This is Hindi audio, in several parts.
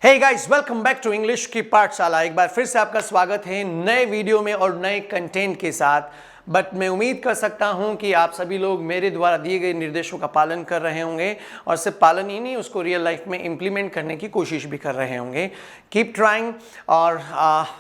Hey guys, welcome back to English की पाठशाला। एक बार फिर से आपका स्वागत है नए वीडियो में और नए कंटेंट के साथ। बट मैं उम्मीद कर सकता हूं कि आप सभी लोग मेरे द्वारा दिए गए निर्देशों का पालन कर रहे होंगे और सिर्फ पालन ही नहीं, उसको रियल लाइफ में इंप्लीमेंट करने की कोशिश भी कर रहे होंगे। Keep trying. और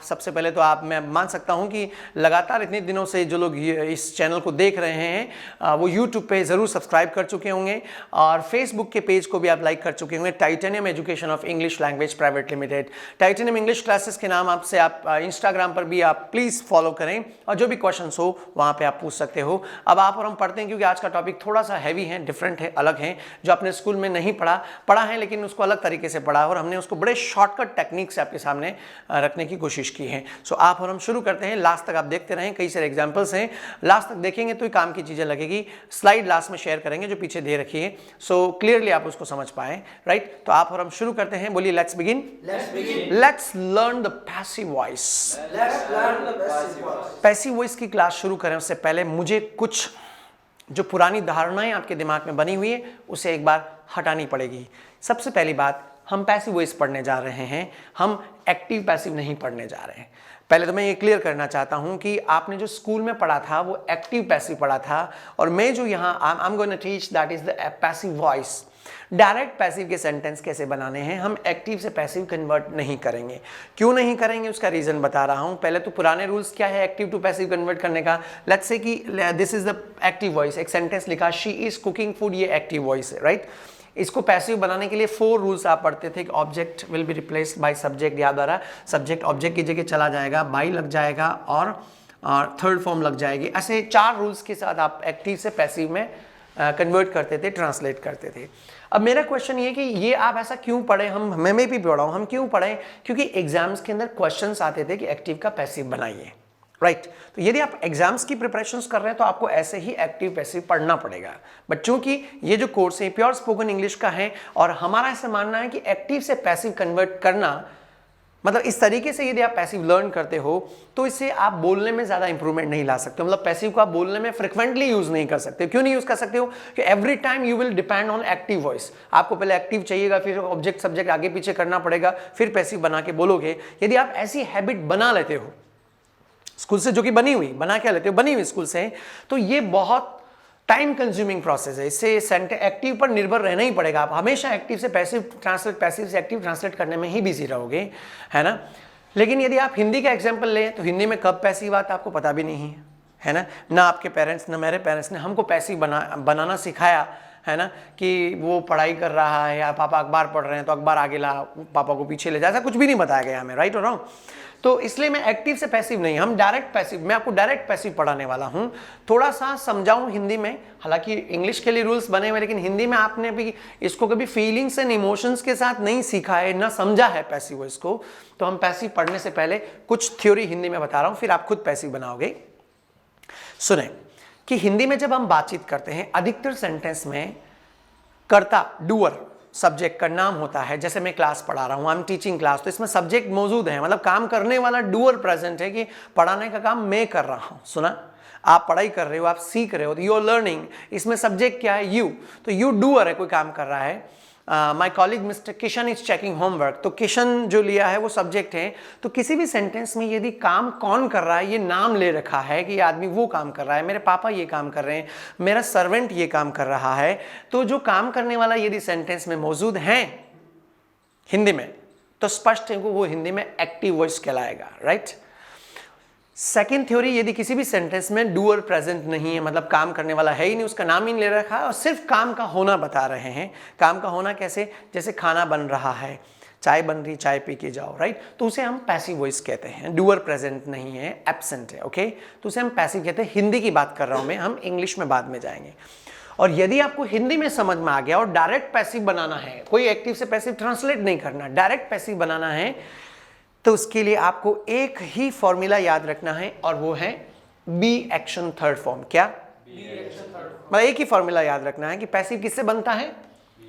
सबसे पहले तो मैं मान सकता हूं कि लगातार इतने दिनों से जो लोग इस चैनल को देख रहे हैं वो यूट्यूब पे ज़रूर सब्सक्राइब कर चुके होंगे और फेसबुक के पेज को भी आप लाइक कर चुके होंगे, titanium education of English language private limited. Titanium English classes के नाम आपसे आप इंस्टाग्राम पर भी आप प्लीज़ फॉलो करें और जो भी क्वेश्चन हो वहाँ पे आप पूछ सकते हो। अब आप और हम पढ़ते हैं क्योंकि आज का टॉपिक थोड़ा सा हैवी है, डिफरेंट है, अलग है, जो आपने स्कूल में नहीं पढ़ा है लेकिन उसको अलग तरीके से पढ़ा और हमने उसको बड़े शॉर्टकट टेक्निक से आपके सामने रखने की कोशिश की है। सो आप और हम शुरू करते हैं। लास्ट तक आप देखते रहें, कई सारे एग्जाम्पल्स हैं, लास्ट तक देखेंगे तो ही काम की चीज़ें लगेगी। स्लाइड लास्ट में शेयर करेंगे जो पीछे दे रखी है, सो क्लियरली आप उसको समझ पाए। राइट, तो आप और हम शुरू करते हैं। बोलिए let's begin. Let's learn the passive voice. Passive voice की क्लास शुरू करें उससे पहले मुझे कुछ जो पुरानी धारणाएं आपके दिमाग में बनी हुई है उसे एक बार हटानी पड़ेगी। सबसे पहली बात, हम पैसिव वॉइस पढ़ने जा रहे हैं, हम एक्टिव पैसिव नहीं पढ़ने जा रहे हैं। पहले तो मैं ये क्लियर करना चाहता हूं कि आपने जो स्कूल में पढ़ा था वो एक्टिव पैसिव पढ़ा था और मैं जो यहाँ I am going to teach that is the passive voice. Direct passive के सेंटेंस कैसे बनाने हैं, हम एक्टिव से पैसिव कन्वर्ट नहीं करेंगे। क्यों नहीं करेंगे उसका रीजन बता रहा हूं। पहले तो पुराने रूल्स क्या है एक्टिव टू पैसिव कन्वर्ट करने का। लेट्स से कि this is the active voice, एक सेंटेंस लिखा शी इज कुकिंग फूड, ये एक्टिव वॉइस है। राइट, इसको पैसिव बनाने के लिए 4 रूल्स आप पढ़ते थे कि object will be replaced by subject, याद आ रहा, सब्जेक्ट ऑब्जेक्ट की जगह चला जाएगा, बाई लग जाएगा और थर्ड फॉर्म लग जाएगी। ऐसे 4 रूल्स के साथ आप एक्टिव से पैसिव में कन्वर्ट करते थे, ट्रांसलेट करते थे। अब मेरा क्वेश्चन ये कि ये आप ऐसा क्यों पढ़े, मैं भी पढ़ा हूँ, हम क्यों पढ़े? क्योंकि एग्जाम्स के अंदर क्वेश्चंस आते थे कि एक्टिव का पैसिव बनाइए। राइट, तो यदि आप एग्जाम्स की प्रिपरेशंस कर रहे हैं तो आपको ऐसे ही एक्टिव पैसिव पढ़ना पड़ेगा। बट चूंकि ये जो कोर्स है प्योर स्पोकन इंग्लिश का है और हमारा ऐसा मानना है कि एक्टिव से पैसिव कन्वर्ट करना मतलब इस तरीके से यदि आप पैसिव लर्न करते हो तो इससे आप बोलने में ज़्यादा इंप्रूवमेंट नहीं ला सकते। मतलब पैसिव को आप बोलने में फ्रिक्वेंटली यूज़ नहीं कर सकते। क्यों नहीं यूज़ कर सकते हो? कि every time you will depend on active voice. आपको पहले एक्टिव चाहिएगा, फिर ऑब्जेक्ट सब्जेक्ट आगे पीछे करना पड़ेगा, फिर पैसिव बना के बोलोगे। यदि आप ऐसी हैबिट बना लेते हो स्कूल से, जो कि बनी हुई, बना क्या लेते हो, बनी हुई स्कूल से, तो ये बहुत टाइम कंज्यूमिंग प्रोसेस है। इससे एक्टिव पर निर्भर रहना ही पड़ेगा। आप हमेशा एक्टिव से पैसिव ट्रांसलेट, पैसिव से एक्टिव ट्रांसलेट करने में ही बिजी रहोगे, है ना। लेकिन यदि आप हिंदी का एग्जांपल लें तो हिंदी में कब पैसिव आता आपको पता भी नहीं है ना। ना आपके पेरेंट्स ना मेरे पेरेंट्स ने हमको पैसिव बनाना सिखाया, है ना, कि वो पढ़ाई कर रहा है या पापा अखबार पढ़ रहे हैं तो अखबार आगे ला, पापा को पीछे ले जा, ऐसा कुछ भी नहीं बताया गया हमें। राइट और रॉन्ग? तो इसलिए मैं एक्टिव से पैसिव नहीं, हम डायरेक्ट पैसिव, मैं आपको डायरेक्ट पैसिव पढ़ाने वाला हूं। थोड़ा सा समझाऊं हिंदी में, हालांकि इंग्लिश के लिए रूल्स बने हुए लेकिन हिंदी में आपने भी इसको कभी फीलिंग्स एंड इमोशंस के साथ नहीं सीखा है, ना समझा है पैसिव इसको, तो हम पैसिव पढ़ने से पहले कुछ थ्योरी हिंदी में बता रहा हूं, फिर आप खुद पैसिव बनाओगे। सुने कि हिंदी में जब हम बातचीत करते हैं अधिकतर सेंटेंस में कर्ता, डूअर, सब्जेक्ट का नाम होता है। जैसे मैं क्लास पढ़ा रहा हूं, आई एम टीचिंग क्लास, तो इसमें सब्जेक्ट मौजूद है, मतलब काम करने वाला डूअर प्रेजेंट है कि पढ़ाने का काम मैं कर रहा हूं। सुना, आप पढ़ाई कर रहे हो, आप सीख रहे हो, तो यू आर लर्निंग। इसमें सब्जेक्ट क्या है? यू, तो यू डूअर है, कोई काम कर रहा है। My colleague mister Kishan is checking homework, तो किशन जो लिया है वो सब्जेक्ट है। तो किसी भी सेंटेंस में यदि काम कौन कर रहा है ये नाम ले रखा है कि ये आदमी वो काम कर रहा है, मेरे पापा ये काम कर रहे हैं, मेरा सर्वेंट ये काम कर रहा है, तो जो काम करने वाला यदि सेंटेंस में मौजूद है हिंदी में तो स्पष्ट है वो हिंदी में एक्टिव वॉइस कहलाएगा। राइट। सेकेंड थ्योरी, यदि किसी भी सेंटेंस में डूअर प्रेजेंट नहीं है, मतलब काम करने वाला है ही नहीं, उसका नाम ही ले रखा है और सिर्फ काम का होना बता रहे हैं। काम का होना कैसे? जैसे खाना बन रहा है, चाय बन रही, चाय पी के जाओ। राइट, तो उसे हम पैसिव वॉइस कहते हैं। डूअर प्रेजेंट नहीं है, एब्सेंट है। ओके, तो उसे हम पैसिव कहते हैं। हिंदी की बात कर रहा हूं मैं, हम इंग्लिश में बाद में जाएंगे। और यदि आपको हिंदी में समझ में आ गया और डायरेक्ट पैसिव बनाना है, कोई एक्टिव से पैसिव ट्रांसलेट नहीं करना, डायरेक्ट पैसिव बनाना है, तो उसके लिए आपको एक ही फॉर्मूला याद रखना है और वो है बी एक्शन थर्ड फॉर्म। क्या? मतलब एक ही फॉर्मूला याद रखना है कि पैसिव किससे बनता है?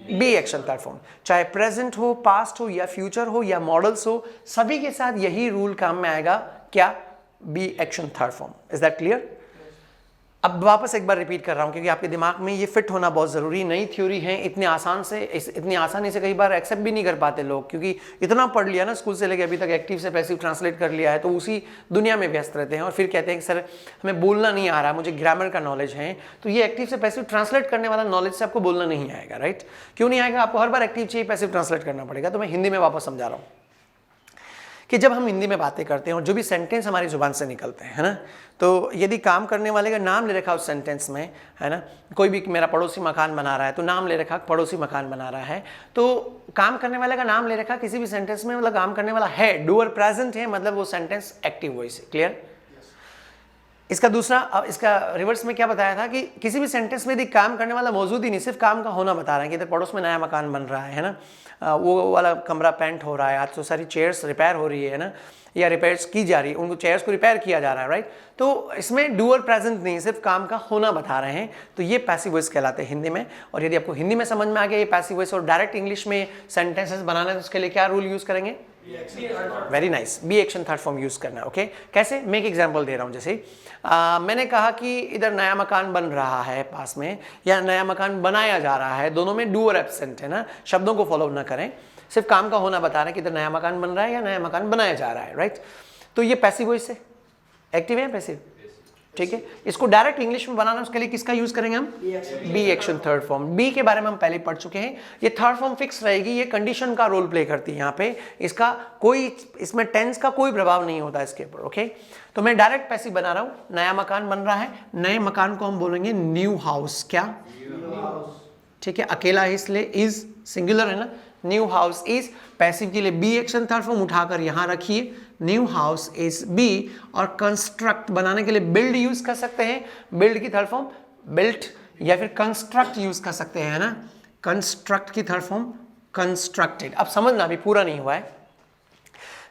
B action third form. चाहे प्रेजेंट हो, पास्ट हो या फ्यूचर हो या मॉडल्स हो, सभी के साथ यही रूल काम में आएगा। क्या? B action third form. Is that clear? अब वापस एक बार रिपीट कर रहा हूँ क्योंकि आपके दिमाग में ये फिट होना बहुत ज़रूरी, नई थ्योरी है, इतनी आसानी से कई बार एक्सेप्ट भी नहीं कर पाते लोग, क्योंकि इतना पढ़ लिया ना स्कूल से लेकर अभी तक, एक्टिव से पैसिव ट्रांसलेट कर लिया है, तो उसी दुनिया में व्यस्त रहते हैं और फिर कहते हैं कि सर हमें बोलना नहीं आ रहा, मुझे ग्रामर का नॉलेज है। तो ये एक्टिव से पैसिव ट्रांसलेट करने वाला नॉलेज से आपको बोलना नहीं आएगा, राइट? क्यों नहीं आएगा? आपको हर बार एक्टिव चाहिए, पैसिव ट्रांसलेट करना पड़ेगा। तो मैं हिंदी में वापस समझा रहा हूँ कि जब हम हिंदी में बातें करते हैं और जो भी सेंटेंस हमारी जुबान से निकलते हैं, है ना, तो यदि काम करने वाले का नाम ले रखा उस सेंटेंस में, है ना, कोई भी मेरा पड़ोसी मकान बना रहा है तो नाम ले रखा पड़ोसी मकान बना रहा है, तो काम करने वाले का नाम ले रखा किसी भी सेंटेंस में, मतलब काम करने वाला है, डूअर प्रेजेंट है, मतलब वो सेंटेंस एक्टिव वॉइस है। क्लियर? इसका दूसरा, अब इसका रिवर्स में क्या बताया था कि किसी भी सेंटेंस में यदि काम करने वाला मौजूद ही नहीं, सिर्फ काम का होना बता रहे हैं कि इधर पड़ोस में नया मकान बन रहा है ना, वो वाला कमरा पेंट हो रहा है, आज तो सारी चेयर्स रिपेयर हो रही है ना, या रिपेयर्स की जा रही है, उनको चेयर्स को रिपेयर किया जा रहा है, राइट? तो इसमें डूअर प्रेजेंट नहीं, सिर्फ काम का होना बता रहे हैं, तो ये पैसिव वॉइस कहलाते हैं हिंदी में। और यदि आपको हिंदी में समझ में आ गया ये पैसिव वॉइस और डायरेक्ट इंग्लिश में सेंटेंसेस बनाना है तो उसके लिए क्या रूल यूज करेंगे? Very nice, B action third form use करना है। ओके, कैसे? मैं एक एग्जांपल दे रहा हूं। जैसे मैंने कहा कि इधर नया मकान बन रहा है पास में, या नया मकान बनाया जा रहा है, दोनों में डूअर एब्सेंट है ना, शब्दों को फॉलो ना करें, सिर्फ काम का होना बता रहे हैं कि इधर नया मकान बन रहा है या नया मकान बनाया जा रहा है, राइट? तो ये पैसिव वॉइस है, एक्टिव है पैसिव, ठीक है। इसको डायरेक्ट इंग्लिश में बनाना उसके लिए किसका यूज करेंगे हम? Be action third form. Be के बारे में हम पहले पढ़ चुके हैं, ये थर्ड फॉर्म फिक्स रहेगी, ये कंडीशन का रोल प्ले करती है यहाँ पे, इसका कोई, इसमें टेंस का कोई प्रभाव नहीं होता इसके ऊपर। ओके, तो मैं डायरेक्ट पैसिव बना रहा हूँ, नया मकान बन रहा है, नए मकान को हम बोलेंगे न्यू हाउस। क्या? ठीक है, अकेला है इसलिए इज सिंगुलर है ना, न्यू हाउस इज। पैसिव के लिए बी एक्शन थर्ड फॉर्म उठाकर यहां रखिए, न्यू हाउस इज बी। और कंस्ट्रक्ट बनाने के लिए बिल्ड यूज कर सकते हैं, बिल्ड की थर्ड फॉर्म बिल्ट, या फिर कंस्ट्रक्ट यूज कर सकते हैं ना, कंस्ट्रक्ट की थर्ड फॉर्म कंस्ट्रक्टेड। अब समझना, अभी पूरा नहीं हुआ है।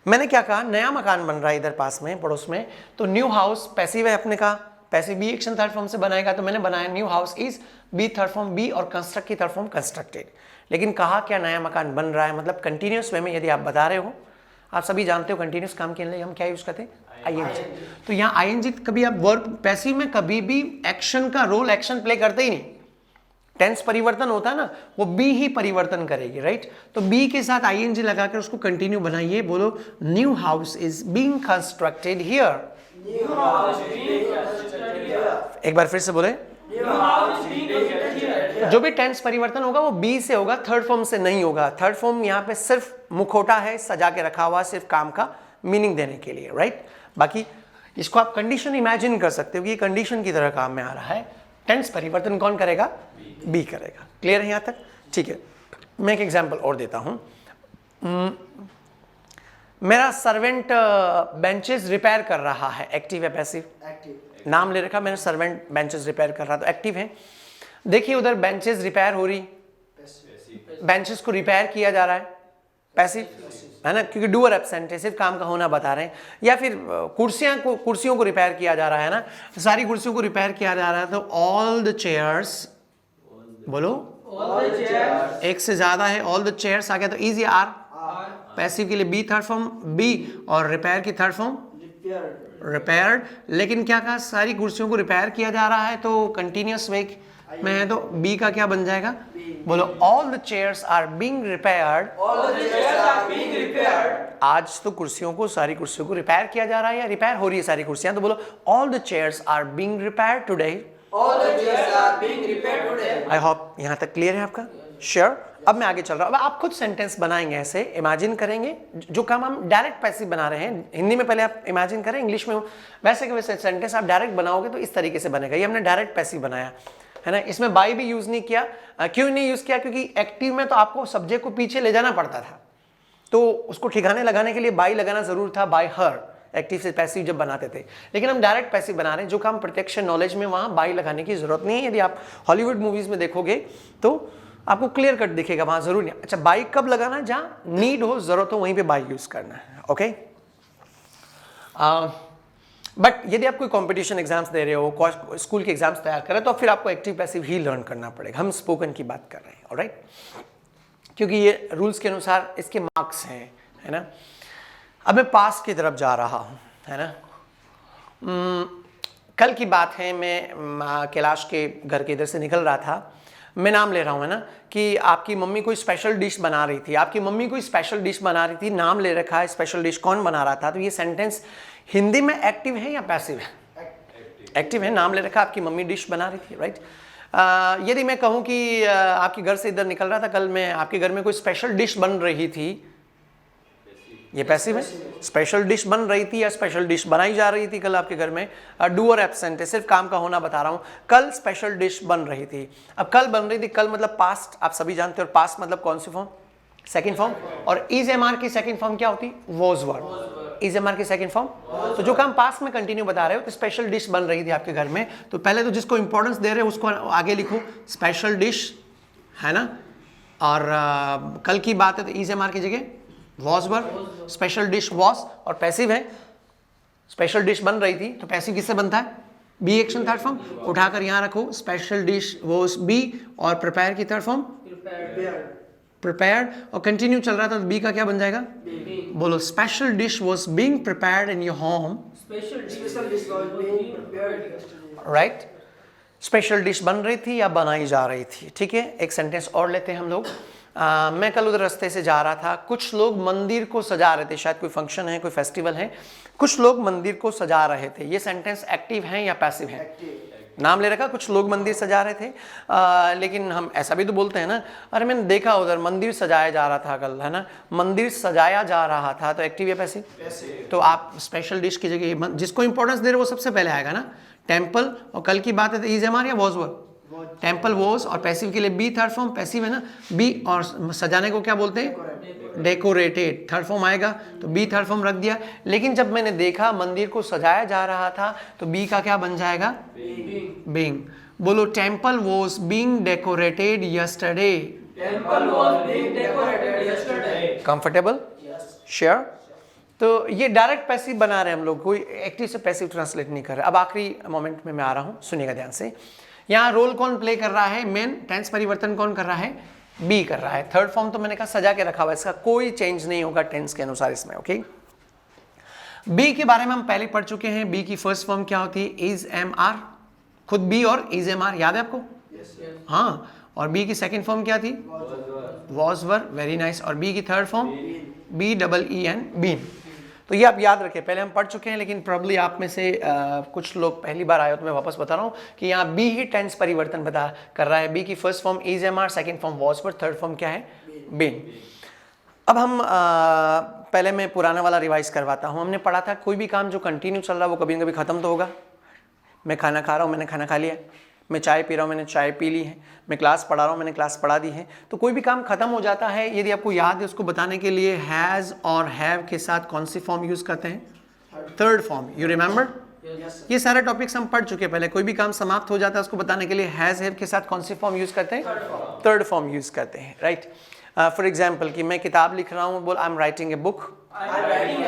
मैंने क्या कहा? नया मकान बन रहा है इधर पास में पड़ोस में, तो न्यू हाउस पैसिव है अपने का, passive be action third form से बनाएगा, तो मैंने बनाया new house is be third form be और कंस्ट्रक्ट की थर्ड फॉर्म कंस्ट्रक्टेड। लेकिन कहा क्या? नया मकान बन रहा है, मतलब कंटिन्यूस वे में यदि आप बता रहे हो, आप सभी जानते हो कंटिन्यूस काम के लिए हम क्या यूज करते हैं? आईएनजी। तो यहाँ आईएनजी कभी आप वर्ब पैसिव में कभी भी एक्शन का रोल एक्शन प्ले करते ही नहीं, टेंस परिवर्तन होता है ना, वो बी ही परिवर्तन करेगी, राइट? तो बी के साथ आईएनजी लगाकर उसको कंटिन्यू बनाइए, बोलो new house is being constructed here. एक बार फिर से बोले, जो भी टेंस परिवर्तन होगा वो बी से होगा, थर्ड फॉर्म से नहीं होगा। थर्ड फॉर्म यहाँ पे सिर्फ मुखौटा है, सजा के रखा हुआ, सिर्फ काम का मीनिंग देने के लिए, राइट? बाकी इसको आप कंडीशन इमेजिन कर सकते हो कि ये कंडीशन की तरह काम में आ रहा है, टेंस परिवर्तन कौन करेगा? बी करेगा। क्लियर है यहाँ तक? ठीक है, मैं एक एग्जाम्पल और देता हूँ। मेरा सर्वेंट बेंचेस रिपेयर कर रहा है, एक्टिव है पैसिव? एक्टिव। नाम ले रखा मैंने, सर्वेंट बेंचेस रिपेयर कर रहा, तो एक्टिव है। देखिए उधर बेंचेस रिपेयर हो रही, बेंचेस को रिपेयर किया जा रहा है, पैसिव है ना, क्योंकि डूअर एब्सेंट है, सिर्फ काम का होना बता रहे हैं। या फिर कुर्सियों को रिपेयर किया जा रहा है ना, सारी कुर्सियों को रिपेयर किया जा रहा है, तो ऑल द चेयर्स, बोलो एक से ज्यादा है, ऑल द चेयर्स आ गया तो इज या आर? पैसिव के लिए बी थर्ड फॉर्म बी, और रिपेयर की थर्ड फॉर्म रिपेयर्ड। लेकिन क्या कहा? सारी कुर्सियों को रिपेयर किया जा रहा है, तो कंटिन्यूअस वे में है, तो बी का क्या बन जाएगा? बोलो all the chairs are being repaired. आज तो कुर्सियों को, सारी कुर्सियों को रिपेयर किया जा रहा है या रिपेयर हो रही है सारी कुर्सियां, तो बोलो all the chairs are being repaired today. I hope यहां तक क्लियर है आपका? श्योर। अब मैं आगे चल रहा हूं। अब आप खुद सेंटेंस बनाएंगे, ऐसे इमेजिन करेंगे, जो काम हम डायरेक्ट पैसिव बना रहे हैं हिंदी में पहले आप इमेजिन करें, इंग्लिश में वैसे के वैसे सेंटेंस आप डायरेक्ट बनाओगे तो इस तरीके से बनेगा। ये हमने डायरेक्ट पैसिव बनाया है ना, इसमें बाई भी यूज नहीं किया। क्यों नहीं यूज किया? क्योंकि एक्टिव में तो आपको सब्जेक्ट को पीछे ले जाना पड़ता था, तो उसको ठिकाने लगाने के लिए बाई लगाना जरूर था, बाय हर, एक्टिव से पैसिव जब बनाते थे। लेकिन हम डायरेक्ट पैसिव बना रहे हैं, जो काम प्रत्यक्ष नॉलेज में वहां बाई लगाने की जरूरत नहीं है। यदि आप हॉलीवुड मूवीज में देखोगे तो आपको क्लियर कट दिखेगा, वहां जरूर नहीं। अच्छा, बाई कब लगाना है? जहां नीड हो, जरूरत हो, वहीं पे बाई यूज करना है। ओके, बट यदि आप कोई कंपटीशन एग्जाम्स दे रहे हो, स्कूल के एग्जाम्स तैयार कर रहे हो, तो फिर आपको एक्टिव पैसिव ही लर्न करना पड़ेगा। हम स्पोकन की बात कर रहे हैं, ऑलराइट, क्योंकि ये रूल्स के अनुसार इसके मार्क्स हैं, है ना। अब मैं पास की तरफ जा रहा हूं, है ना। कल की बात है, मैं कैलाश के घर के इधर से निकल रहा था, मैं नाम ले रहा हूँ है ना, कि आपकी मम्मी कोई स्पेशल डिश बना रही थी, आपकी मम्मी कोई स्पेशल डिश बना रही थी, नाम ले रखा है, स्पेशल डिश कौन बना रहा था, तो ये सेंटेंस हिंदी में एक्टिव है या पैसिव है? एक्टिव है, नाम ले रखा, आपकी मम्मी डिश बना रही थी, राइट। यदि मैं कहूँ कि आपके घर से इधर निकल रहा था, कल मैं आपके घर में कोई स्पेशल डिश बन रही थी, ये पैसिव है। स्पेशल डिश बन रही थी या स्पेशल डिश बनाई जा रही थी कल आपके घर में, डूअर एब्सेंट है, सिर्फ काम का होना बता रहा हूँ। कल स्पेशल डिश बन रही थी, अब कल बन रही थी, कल मतलब पास्ट, आप सभी जानते हो, और पास्ट मतलब कौन सी फॉर्म? Second form. और इज एम आर की सेकंड फॉर्म क्या होती? Was verb. Is am are की सेकंड फॉर्म। तो जो काम पास्ट में कंटिन्यू बता रहे हो, तो स्पेशल डिश बन रही थी आपके घर में, तो पहले तो जिसको इंपॉर्टेंस दे रहे हो उसको आगे लिखो, स्पेशल डिश, है ना। और कल की बात है तो इज एम आर की जगह was verb, special dish was, और पैसिव है, स्पेशल डिश बन रही थी, तो पैसिव किससे बनता है? बी एक्शन थर्ड फॉर्म, उठाकर यहां रखो, स्पेशल डिश वॉज बी, और प्रिपेयर की थर्ड फॉर्म प्रिपेयर्ड, और कंटिन्यू चल रहा था तो बी का क्या बन जाएगा? बोलो, special dish was being prepared in your home, right. Special dish बन रही थी या बनाई जा रही थी, ठीक है। एक सेंटेंस और लेते हैं हम लोग। मैं कल उधर रास्ते से जा रहा था, कुछ लोग मंदिर को सजा रहे थे, शायद कोई फंक्शन है, कोई फेस्टिवल है, कुछ लोग मंदिर को सजा रहे थे। ये सेंटेंस एक्टिव है या पैसिव है? नाम ले रखा, कुछ लोग मंदिर सजा रहे थे, लेकिन हम ऐसा भी तो बोलते हैं ना, अरे मैंने देखा उधर मंदिर सजाया जा रहा था कल, है ना, मंदिर सजाया जा रहा था, तो एक्टिव या पैसिव? तो आप स्पेशल डिश की जगह जिसको इंपॉर्टेंस दे रहे हो वो सबसे पहले आएगा ना, टेम्पल, और कल की बात है तो इज एम आर या वॉज वर्ब? टेम्पल वॉज, और पैसिव के लिए बी थर्ड फॉर्म, पैसिव है ना, बी, और सजाने को क्या बोलते हैं? डेकोरेटेड, थर्ड फॉर्म आएगा, तो बी थर्ड फॉर्म रख दिया। लेकिन जब मैंने देखा मंदिर को सजाया जा रहा था, तो बी का क्या बन जाएगा? बीइंग। बोलो, temple was being decorated yesterday. Comfortable? Sure? तो ये डायरेक्ट पैसिव बना रहे हैं हम लोग, कोई एक्टिव से पैसिव ट्रांसलेट नहीं कर रहे। अब आखिरी मोमेंट में मैं आ रहा हूं, सुनिएगा ध्यान से। यहाँ रोल कौन प्ले कर रहा है? मेन। टेंस परिवर्तन कौन कर रहा है? बी कर रहा है। थर्ड फॉर्म तो मैंने कहा सजा के रखा हुआ है, इसका कोई चेंज नहीं होगा टेंस के अनुसार इसमें, ओके। बी के बारे में हम पहले पढ़ चुके हैं। बी की फर्स्ट फॉर्म क्या होती है? इज एम आर, खुद बी और इज एम आर, याद है आपको? हाँ। और बी की सेकेंड फॉर्म क्या थी? Was were, very nice. और बी की third form be double e n, been. तो ये आप याद रखें, पहले हम पढ़ चुके हैं, लेकिन प्रॉब्ली आप में से कुछ लोग पहली बार आए हो, तो मैं वापस बता रहा हूँ कि यहाँ बी ही टेंस परिवर्तन बता कर रहा है। बी की first form is am are, second form was were, third form क्या है? बीन। अब हम पहले मैं पुराना वाला रिवाइज करवाता हूँ। हमने पढ़ा था कोई भी काम जो कंटिन्यू चल रहा है वो कभी ना कभी खत्म तो होगा। मैं खाना खा रहा हूँ, मैंने खाना खा लिया। मैं चाय पी रहा हूँ, मैंने चाय पी ली है। मैं क्लास पढ़ा रहा हूँ, मैंने क्लास पढ़ा दी है। तो कोई भी काम खत्म हो जाता है, यदि आपको याद है, उसको बताने के लिए हैज़ और हैव के साथ कौन सी फॉर्म यूज करते हैं? Third form. You remember? ये सारे टॉपिक्स हम पढ़ चुके हैं पहले। कोई भी काम समाप्त हो जाता है, उसको बताने के लिए हैज़ हैव के साथ कौन सी फॉर्म यूज करते हैं? थर्ड फॉर्म यूज करते हैं, राइट। फॉर एग्जाम्पल कि मैं किताब लिख रहा हूँ, बोल I am writing a book,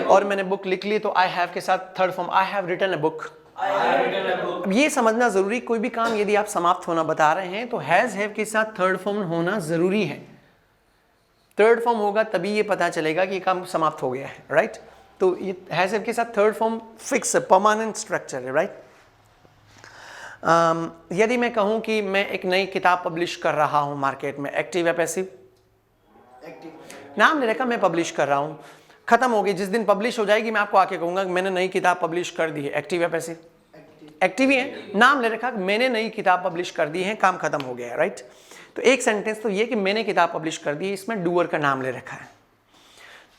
और मैंने बुक लिख ली, तो आई हैव के साथ third form I have written a book. अब ये समझना जरूरी, कोई भी काम यदि आप समाप्त होना बता रहे हैं तो हैज हैव के साथ थर्ड फॉर्म होना जरूरी है। थर्ड फॉर्म होगा तभी ये पता चलेगा कि ये काम समाप्त हो गया है, राइट। तो ये हैज हैव के साथ third form fix permanent structure है, राइट। यदि मैं कहूं कि मैं एक नई किताब पब्लिश कर रहा हूं मार्केट में, एक्टिव या पैसिव? नाम ले रखा, मैं पब्लिश कर रहा हूं, खत्म हो गई, जिस दिन पब्लिश हो जाएगी मैं आपको आके कहूंगा कि मैंने नई किताब पब्लिश कर दी है। एक्टिव या पैसिव? एक्टिव ही है। नाम ले रखा, मैंने नई किताब पब्लिश कर दी है, काम खत्म हो गया है, राइट। तो एक सेंटेंस तो ये कि मैंने किताब पब्लिश कर दी है, इसमें डूअर का नाम ले रखा है।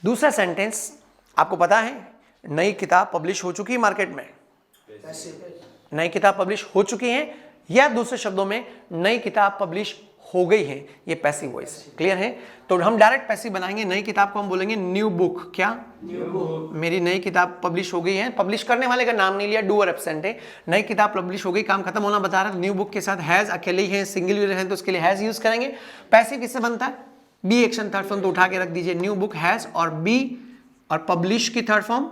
दूसरा सेंटेंस आपको पता है, नई किताब पब्लिश हो चुकी है मार्केट में, नई किताब पब्लिश हो चुकी है, या दूसरे शब्दों में नई किताब पब्लिश हो गई है, ये पैसिव वॉइस है। क्लियर है? तो हम डायरेक्ट पैसिव बनाएंगे। नई किताब को हम बोलेंगे न्यू बुक। क्या? New book. मेरी नई किताब पब्लिश हो गई है, पब्लिश करने वाले का नाम नहीं लिया, डूअर एब्सेंट है। नई किताब पब्लिश हो गई, काम खत्म होना बता रहा है, न्यू बुक के साथ हैज अकेले ही है, सिंगल है, तो उसके लिए हैज यूज करेंगे। पैसिव किससे बनता है? बी एक्शन थर्ड फॉर्म, तो उठा के रख दीजिए, न्यू बुक हैज, और बी और पब्लिश की थर्ड फॉर्म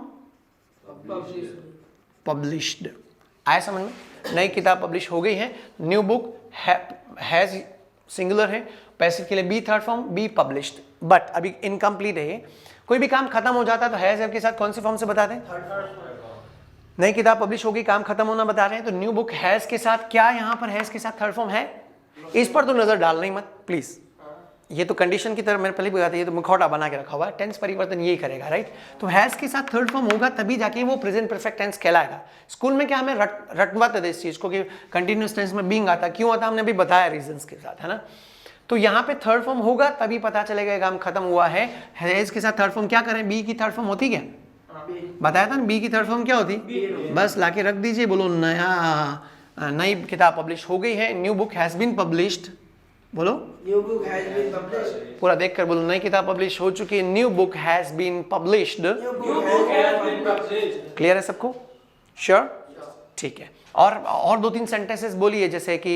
पब्लिश्ड। आया समझ में? नई किताब पब्लिश हो गई है, न्यू बुक हैज सिंगुलर है, पैसिव के लिए be third form, be published. But अभी इनकम्प्लीट है। कोई भी काम खत्म हो जाता है तो हैज हैव के साथ कौन सी फॉर्म से बताते हैं? नई किताब पब्लिश होगी, काम खत्म होना बता रहे हैं, तो न्यू बुक हैज के साथ क्या यहाँ पर हैज के साथ थर्ड फॉर्म है? इस पर तो नजर डालना ही मत प्लीज, ये तो कंडीशन की तरह मैंने पहले भी बताया, ये तो मुखौटा बना के रखा हुआ है, टेंस परिवर्तन यही करेगा, राइट। तो हैज के साथ थर्ड फॉर्म होगा तभी जाके वो प्रेजेंट परफेक्ट टेंस कहलाएगा। स्कूल में क्या हमें रटवाते थे इस चीज को कि कंटिन्यूअस टेंस में बीइंग आता, क्यों आता हमने भी बताया रीजंस के साथ, है ना। तो यहाँ पे थर्ड फॉर्म होगा तभी पता चलेगा काम खत्म हुआ है। हैज के साथ थर्ड फॉर्म क्या करें? बी की थर्ड फॉर्म होती क्या? बताया था ना, बी की थर्ड फॉर्म क्या होती? बस लाके रख दीजिए, बोलो नई किताब पब्लिश हो गई है, new book has been published, बोलो new book has been published, पूरा देखकर बोलो नई किताब पब्लिश हो चुकी है, new book has been published. Clear है सबको? श्योर? ठीक है। और 2-3 सेंटेंसेस बोलिए, जैसे कि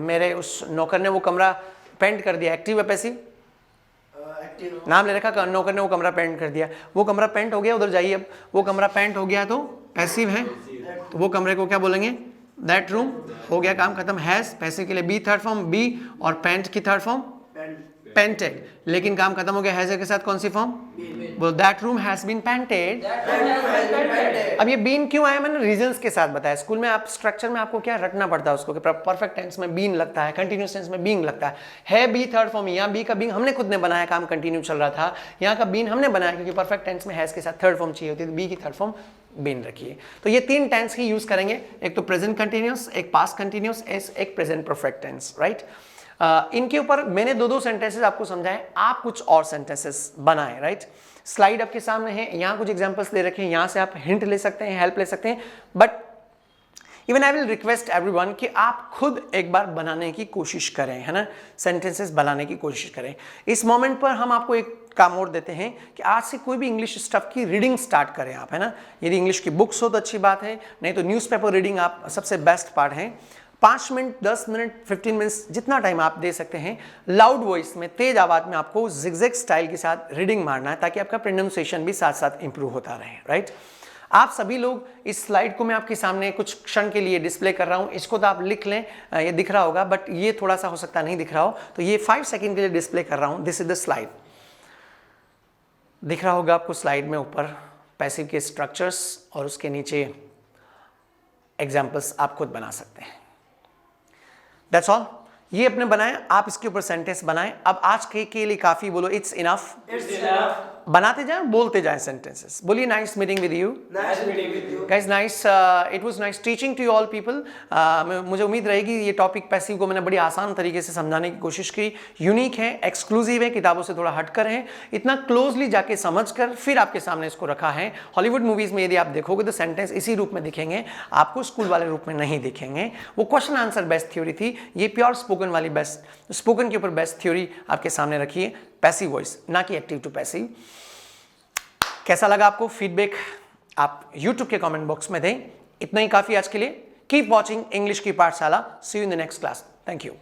मेरे उस नौकर ने वो कमरा पेंट कर दिया, एक्टिव है पैसिव? नाम ले रखा, नौकर ने वो कमरा पेंट कर दिया, वो कमरा पेंट हो गया, उधर जाइए। अब वो कमरा पेंट हो गया तो पैसिव है, तो वो कमरे को क्या बोलेंगे? That room. हो गया, काम खत्म। हैज पैसिव के लिए बी थर्ड फॉर्म बी, और पेंट की थर्ड फॉर्म पेंटेड, लेकिन काम खत्म हो गया। हैज के साथ कौन सी फॉर्म? बोलो that room has been painted. अब ये बीन क्यों आया मैंने रीजंस के साथ बताया। स्कूल में आप स्ट्रक्चर में आपको क्या रटना पड़ता है उसको, कि परफेक्ट टेंस में बीन लगता है, कंटिन्यूअस टेंस में बीइंग लगता है बी थर्ड फॉर्म। यहाँ बी का बीइंग हमने खुद ने बनाया, काम कंटिन्यू चल रहा था, यहाँ का बीन हमने बनाया क्योंकि परफेक्ट टेंस में हैज के साथ थर्ड फॉर्म चाहिए होती है, तो बी की थर्ड फॉर्म बीन रखिए। तो ये 3 टेंस ही यूज करेंगे, एक तो प्रेजेंट कंटिन्यूअस, एक पास्ट कंटिन्यूअस, एक प्रेजेंट परफेक्ट टेंस, राइट। इनके ऊपर मैंने 2 सेंटेंसेस आपको समझाए, आप कुछ और सेंटेंसेस बनाएं, राइट। स्लाइड आपके सामने है, यहाँ कुछ एग्जांपल्स दे रखे हैं, यहाँ से आप हिंट ले सकते हैं, हेल्प ले सकते हैं, but even I will request everyone कि आप खुद एक बार बनाने की कोशिश करें, है ना, सेंटेंसेस बनाने की कोशिश करें। इस मोमेंट पर हम आपको एक काम और देते हैं कि आज से कोई भी इंग्लिश स्टफ की रीडिंग स्टार्ट करें आप, है ना। यदि इंग्लिश की बुक्स हो तो अच्छी बात है, नहीं तो न्यूज़पेपर रीडिंग आप सबसे बेस्ट पार्ट है। 5 मिनट, 10 मिनट, 15 मिनट्स, जितना टाइम आप दे सकते हैं, लाउड वॉइस में, तेज आवाज में आपको जिगजैग स्टाइल के साथ रीडिंग मारना है, ताकि आपका प्रोनाउंसिएशन भी साथ साथ इंप्रूव होता रहे, राइट। आप सभी लोग, इस स्लाइड को मैं आपके सामने कुछ क्षण के लिए डिस्प्ले कर रहा हूं, इसको तो आप लिख लें, ये दिख रहा होगा, बट ये थोड़ा सा हो सकता नहीं दिख रहा हो, तो ये 5 सेकंड के लिए डिस्प्ले कर रहा हूं। दिस इज द स्लाइड, दिख रहा होगा आपको स्लाइड में ऊपर पैसिव के स्ट्रक्चर्स, और उसके नीचे एग्जाम्पल्स आप खुद बना सकते हैं। दैट्स ऑल, ये अपने बनाएं, आप इसके ऊपर सेंटेंस बनाएं। अब आज के लिए काफी, बोलो इट्स इनफ। बनाते जाएं, बोलते जाएं सेंटेंसेस। बोलिए nice meeting with you, guys nice, it was nice teaching to you all people. मुझे उम्मीद रहेगी ये टॉपिक पैसिव को मैंने बड़ी आसान तरीके से समझाने की कोशिश की। यूनिक है, एक्सक्लूसिव है, किताबों से थोड़ा हटकर है, इतना क्लोजली जाके समझकर फिर आपके सामने इसको रखा है। हॉलीवुड मूवीज में यदि आप देखोगे तो सेंटेंस इसी रूप में दिखेंगे, आपको स्कूल वाले रूप में नहीं दिखेंगे। वो क्वेश्चन आंसर बेस्ट थ्योरी थी, ये प्योर स्पोकन वाली बेस्ट, स्पोकन के ऊपर बेस्ट थ्योरी आपके सामने रखी है, पैसिव वॉइस ना कि एक्टिव टू पैसिव। कैसा लगा आपको? फीडबैक आप YouTube के कमेंट बॉक्स में दें। इतना ही काफी आज के लिए। कीप वॉचिंग इंग्लिश की पाठशाला। See you in the next class. Thank you.